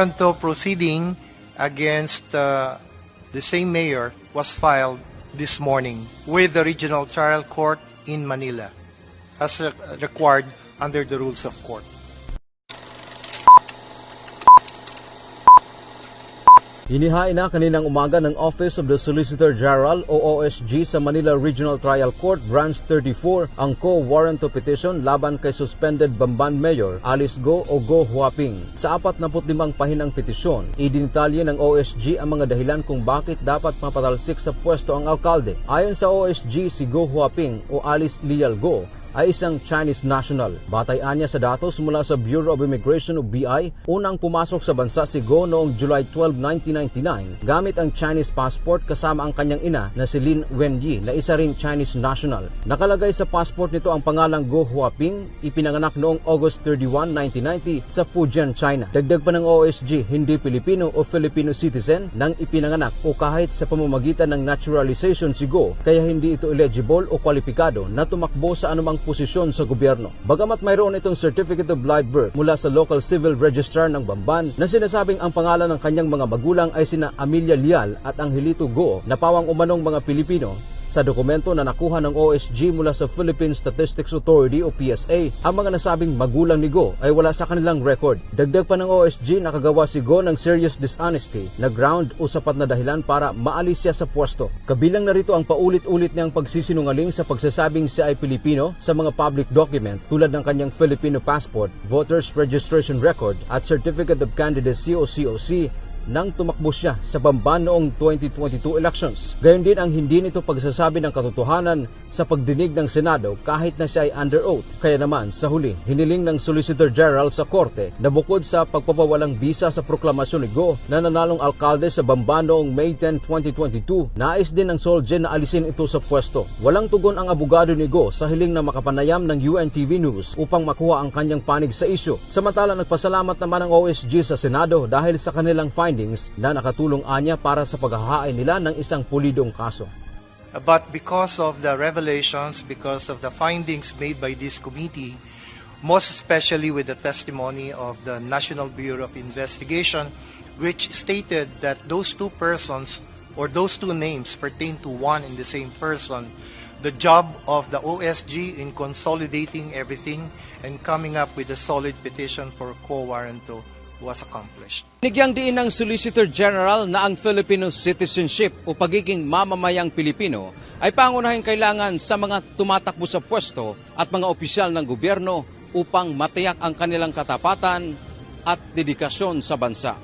Warrant proceeding against the same mayor was filed this morning with the Regional Trial Court in Manila as required under the rules of court. Inihain na kaninang umaga ng Office of the Solicitor General o OSG sa Manila Regional Trial Court Branch 34 ang co-warrant petition laban kay suspended Bamban Mayor Alice Go o Go Huaping. Sa 45 pahinang petisyon, idinitalye ng OSG ang mga dahilan kung bakit dapat mapatalsik sa pwesto ang alkalde. Ayon sa OSG, si Go Huaping o Alice Lial Go ay isang Chinese national. Batayan niya sa datos mula sa Bureau of Immigration o BI, unang pumasok sa bansa si Go noong July 12, 1999 gamit ang Chinese passport kasama ang kanyang ina na si Lin Wenyi na isa ring Chinese national. Nakalagay sa passport nito ang pangalang Go Huaping, ipinanganak noong August 31, 1990 sa Fujian, China. Dagdag pa ng OSG, hindi Pilipino o Filipino citizen nang ipinanganak o kahit sa pamamagitan ng naturalization si Go, kaya hindi ito eligible o kwalipikado na tumakbo sa anumang posisyon sa gobyerno. Bagamat mayroon itong Certificate of Live Birth mula sa Local Civil Registrar ng Bamban na sinasabing ang pangalan ng kanyang mga magulang ay sina Amelia Lial at Angelito Go na pawang umanong mga Pilipino, sa dokumento na nakuha ng OSG mula sa Philippine Statistics Authority o PSA, ang mga nasabing magulang ni Go ay wala sa kanilang record. Dagdag pa ng OSG, nakagawa si Go ng serious dishonesty na ground o sapat na dahilan para maalis siya sa pwesto. Kabilang narito ang paulit-ulit niyang pagsisinungaling sa pagsasabing siya ay Pilipino sa mga public document tulad ng kanyang Filipino passport, voters registration record at certificate of candidacy o COC nang tumakbo siya sa Bamban noong 2022 elections. Gayon din ang hindi nito pagsasabi ng katotohanan sa pagdinig ng Senado kahit na siya ay under oath. Kaya naman sa huli, hiniling ng Solicitor General sa Korte na bukod sa pagpapawalang bisa sa proklamasyon ni Go na nanalong alkalde sa Bamban noong May 10, 2022, nais din ng SOLJE na alisin ito sa pwesto. Walang tugon ang abogado ni Go sa hiling na makapanayam ng UNTV News upang makuha ang kanyang panig sa isyu. Samantala, nagpasalamat naman ang OSG sa Senado dahil sa kanilang findings na nakatulong anya para sa paghahain nila ng isang pulidong kaso. But because of the revelations, because of the findings made by this committee, most especially with the testimony of the National Bureau of Investigation, which stated that those two persons or those two names pertain to one and the same person, the job of the OSG in consolidating everything and coming up with a solid petition for co-warranto was accomplished. Binigyang diin ng Solicitor General na ang Filipino citizenship o pagiging mamamayang Pilipino ay pangunahing kailangan sa mga tumatakbo sa pwesto at mga opisyal ng gobyerno upang matiyak ang kanilang katapatan at dedikasyon sa bansa.